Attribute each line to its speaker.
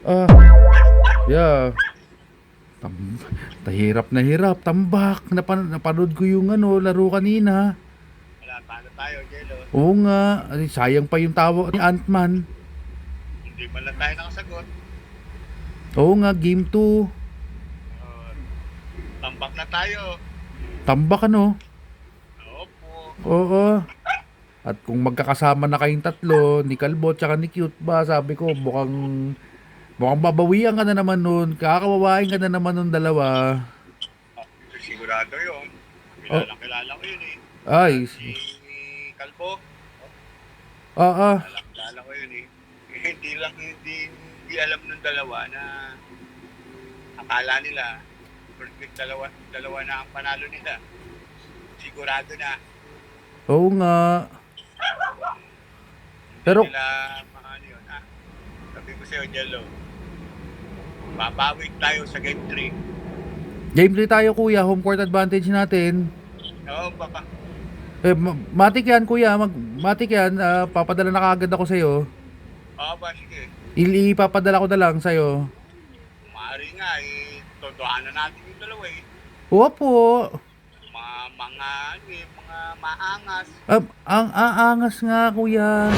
Speaker 1: Ah, yeah. Tam Tahirap na hirap, tambak. Napanood ko yung laro kanina.
Speaker 2: Wala, paano tayo, Jello?
Speaker 1: Oo nga, ay, sayang pa yung tawa ni Ant-Man.
Speaker 2: Hindi man lang tayo nakasagot.
Speaker 1: Oo nga, game 2.
Speaker 2: Uh, Tambak na tayo.
Speaker 1: Tambak
Speaker 2: Opo.
Speaker 1: Oo. At kung magkakasama na kayong tatlo, ni Kalbo tsaka ni Cute ba, sabi ko, mukhang babawian ka na naman nun. Kakawawain ka na naman nun dalawa.
Speaker 2: Sigurado yun.
Speaker 1: Oh,
Speaker 2: Kilala ko yun eh. Yan,
Speaker 1: ay,
Speaker 2: si Kalbo.
Speaker 1: ah,
Speaker 2: Kilala ko yun eh. Hindi lang, hindi alam ng dalawa na akala nila perfect dalawa na ang panalo nila. Sigurado na.
Speaker 1: oo nga.
Speaker 2: Hindi
Speaker 1: Pero,
Speaker 2: nila ano yun. Sabi ko sa'yo, Jello, babawi tayo sa game 3.
Speaker 1: game 3 tayo kuya, home court advantage natin.
Speaker 2: Oo, baka.
Speaker 1: Matik yan kuya, matik yan, papadala na kaagad ako sa'yo.
Speaker 2: Oo ba, sige.
Speaker 1: Ipapadala ko na lang sa'yo.
Speaker 2: Maaari nga eh, totohanan natin yung dalawa eh.
Speaker 1: Opo.
Speaker 2: Mga ano eh, mga maangas.
Speaker 1: Ang aangas nga kuya.